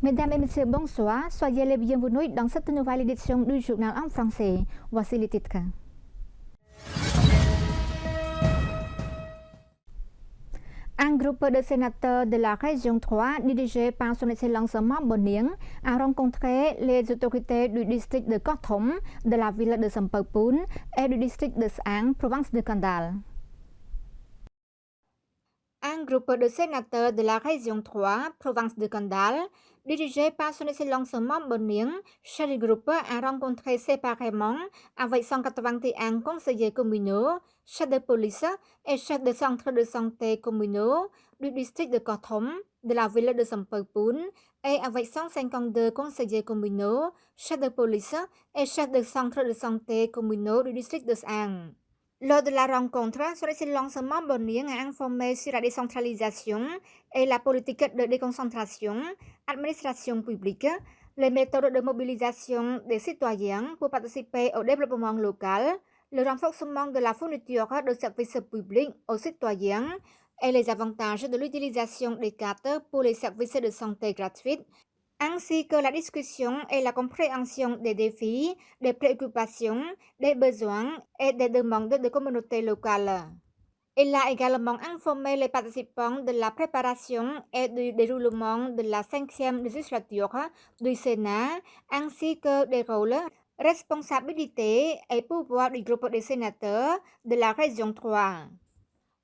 Mesdames et messieurs, bonsoir. Soyez les bienvenus dans cette nouvelle édition du journal en français. Voici les titres. Un groupe de sénateurs de la région 3, dirigé par son excellence Mamboning, a rencontré les autorités du district de Kothom, de la ville de Sampapun et du district de Sang, province de Kandal. Un groupe de sénateurs de la région 3, province de Kandal, dirigé par son excellence Mamboning, chaque groupe a rencontré séparément avec 181 conseillers communaux, chefs de police et chefs de centres de santé communaux du district de Kothom, de la ville de Sampapun, et avec 152 conseillers communaux, chefs de police et chefs de centres de santé communaux du district de Sang. Lors de la rencontre, son excellence Mamboning a informé sur la décentralisation et la politique de déconcentration, administration publique, les méthodes de mobilisation des citoyens pour participer au développement local, le renforcement de la fourniture de services publics aux citoyens et les avantages de l'utilisation des cartes pour les services de santé gratuits, ainsi que la discussion et la compréhension des défis, des préoccupations, des besoins et des demandes des communautés locales. Il a également informé les participants de la préparation et du déroulement de la 5e législature du Sénat, ainsi que des rôles, responsabilités et pouvoirs du groupe des sénateurs de la région 3.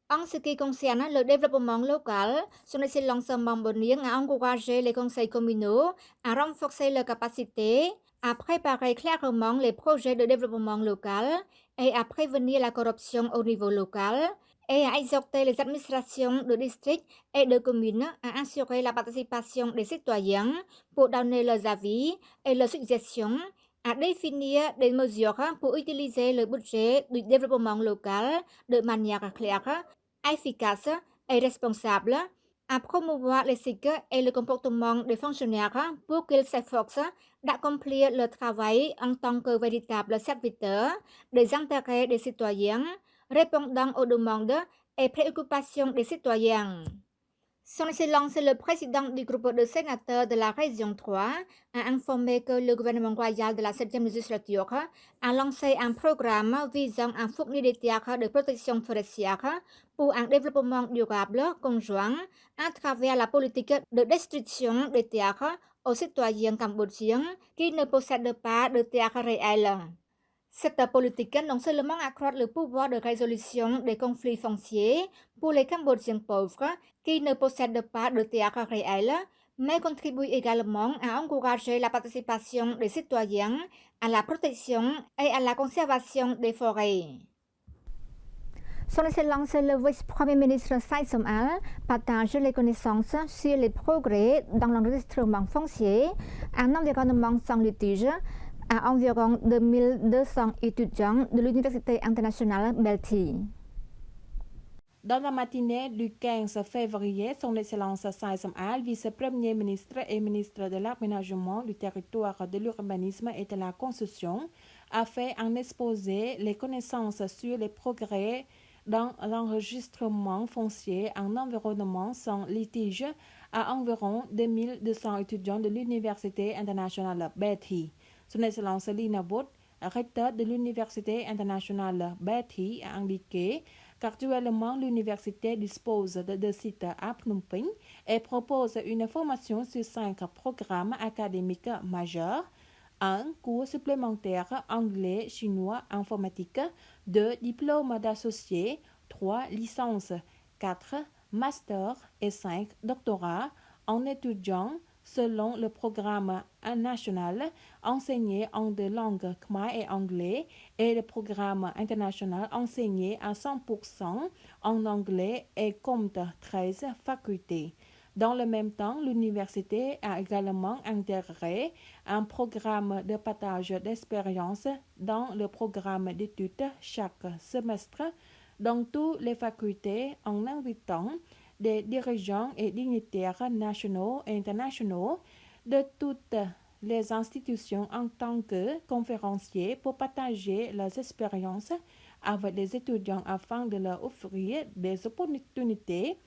En ce qui concerne le développement local, son excellence Mamboning a encouragé les conseils communaux à renforcer leurs capacités, à préparer clairement les projets de développement local et à prévenir la corruption au niveau local, et à exhorter les administrations de districts et de communes à assurer la participation des citoyens pour donner leurs avis et leurs suggestions, à définir des mesures pour utiliser le budget du développement local de manière claire, efficace et responsable, à promouvoir l'éthique et le comportement des fonctionnaires pour qu'ils s'efforcent d'accomplir leur travail en tant que véritables serviteurs des intérêts des citoyens, répondant aux demandes et préoccupations des citoyens. Son Excellence le président du groupe de sénateurs de la région 3 a informé que le gouvernement royal de la 7e législature a lancé un programme visant à fournir des terres de protection forestière pour un développement durable conjoint à travers la politique de destruction des terres aux citoyens cambodgiens qui ne possèdent pas de terres réelles. Cette politique non seulement accroît le pouvoir de résolution des conflits fonciers pour les Cambodgiens pauvres qui ne possèdent pas de terres réelles, mais contribue également à encourager la participation des citoyens à la protection et à la conservation des forêts. Son Excellence le vice-premier ministre Sai Som-al partage les connaissances sur les progrès dans l'enregistrement foncier, un environnement sans litige, à environ 2200 étudiants de l'Université internationale Belty. Dans la matinée du 15 février, son Excellence Sai Som-al, vice-premier ministre et ministre de l'aménagement du territoire, de l'urbanisme et de la construction, a fait un exposé les connaissances sur les progrès dans l'enregistrement foncier en environnement sans litige à environ 2200 étudiants de l'Université internationale Betty. Son Excellence Lina Bot, recteur de l'Université internationale Betty, a indiqué qu'actuellement l'université dispose de 2 sites à Phnom Penh et propose une formation sur 5 programmes académiques majeurs, 1 cours supplémentaire anglais, chinois, informatique, 2 diplômes d'associé, 3 licences, 4 masters et 5 doctorats en étudiants selon le programme national enseigné en deux langues khmer et anglais et le programme international enseigné à 100% en anglais et compte 13 facultés. Dans le même temps, l'université a également intégré un programme de partage d'expérience dans le programme d'études chaque semestre dans toutes les facultés en invitant des dirigeants et dignitaires nationaux et internationaux de toutes les institutions en tant que conférenciers pour partager leurs expériences avec les étudiants afin de leur offrir des opportunités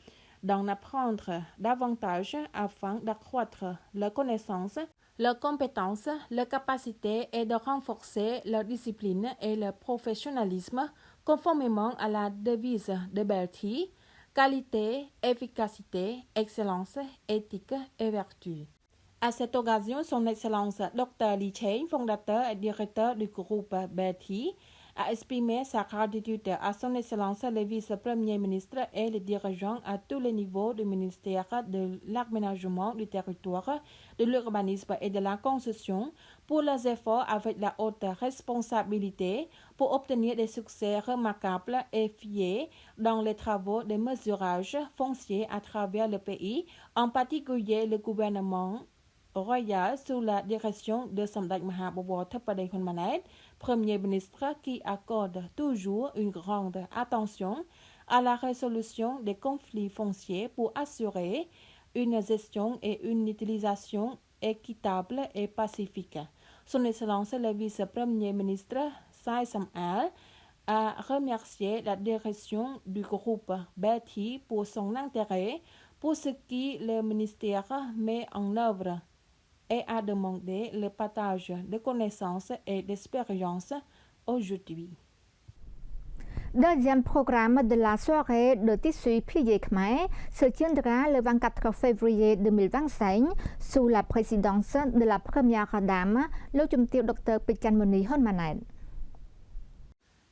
d'en apprendre davantage afin d'accroître leurs connaissances, leurs compétences, leurs capacités et de renforcer leur discipline et leur professionnalisme conformément à la devise de Berthier, qualité, efficacité, excellence, éthique et vertu. À cette occasion, son Excellence Dr. Li Chen, fondateur et directeur du groupe Berthier, a exprimé sa gratitude à son Excellence le vice-premier ministre et les dirigeants à tous les niveaux du ministère de l'aménagement du territoire, de l'urbanisme et de la construction pour leurs efforts avec la haute responsabilité pour obtenir des succès remarquables et fiers dans les travaux de mesurage foncier à travers le pays, en particulier le gouvernement royal sous la direction de Samdech Maha Bowor Theppaday Hun Manet, Premier ministre qui accorde toujours une grande attention à la résolution des conflits fonciers pour assurer une gestion et une utilisation équitable et pacifique. Son Excellence le vice-premier ministre Sai Sam-al a remercié la direction du groupe Berthier pour son intérêt pour ce qui le ministère met en œuvre et a demandé le partage de connaissances et d'expériences aujourd'hui. Deuxième programme de la soirée de tissu plié khmer se tiendra le 24 février 2025 sous la présidence de la première dame, le Dr. Pichanmoni Honmanet.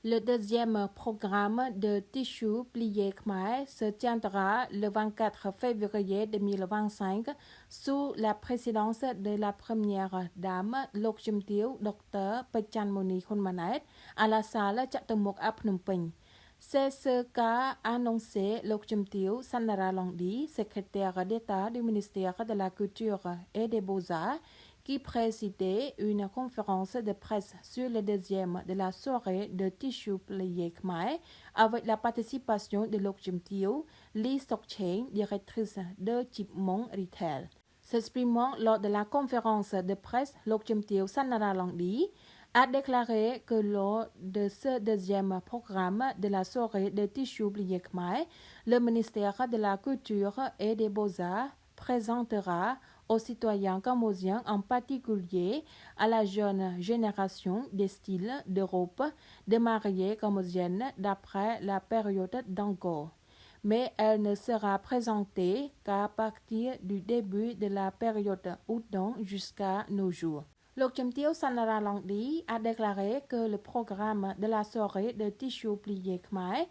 Le deuxième programme de tissu plié khmer se tiendra le 24 février 2025 sous la présidence de la première dame, Lok Chimtieu Dr. Pichanmoni Honmanet, à la salle Chatamuk à Phnom Penh. C'est ce qu'a annoncé Lok Chimtieu Sanaralongdi, secrétaire d'État du ministère de la Culture et des Beaux-Arts, qui présidait une conférence de presse sur le deuxième de la soirée de tissu plié khmer avec la participation de Lok Chimtieu, Lee Sok-cheng, directrice de Chipmong Retail. S'exprimant lors de la conférence de presse, Lok Chimtieu Sanaralongdi a déclaré que lors de ce deuxième programme de la soirée de tissu plié khmer, le ministère de la Culture et des Beaux-Arts présentera aux citoyens cambodgiens, en particulier à la jeune génération des styles de robe de mariée cambodgienne d'après la période d'Angkor. Mais elle ne sera présentée qu'à partir du début de la période Udon jusqu'à nos jours. Lok Chimtieu Sanaralongdi a déclaré que le programme de la soirée de tissu plié khmer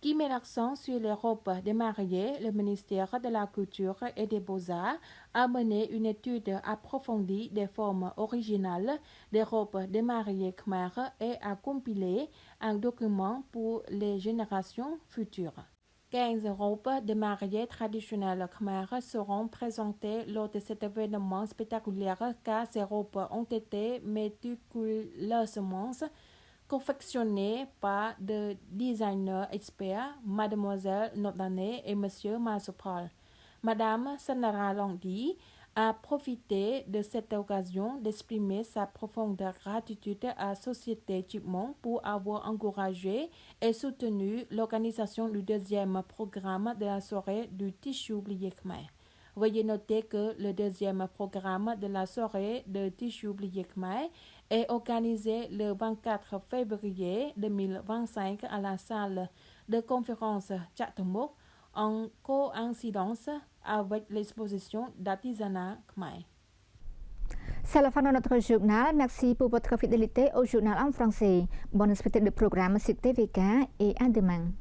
qui met l'accent sur les robes de mariée, le ministère de la Culture et des Beaux-Arts a mené une étude approfondie des formes originales des robes de mariée khmer et a compilé un document pour les générations futures. 15 robes de mariée traditionnelles khmer seront présentées lors de cet événement spectaculaire car ces robes ont été méticuleusement confectionné par des designers experts, Mademoiselle Nodane et Monsieur Masopal. Madame Sanaralongdi a profité de cette occasion d'exprimer sa profonde gratitude à la société Chipmong pour avoir encouragé et soutenu l'organisation du deuxième programme de la soirée du tissu plié khmer. Veuillez noter que le deuxième programme de la soirée de tissu plié khmer est organisé le 24 février 2025 à la salle de conférence Chatamuk en coïncidence avec l'exposition d'artisanat khmer. C'est la fin de notre journal. Merci pour votre fidélité au journal en français. Bonne suite de programme sur TVK et à demain.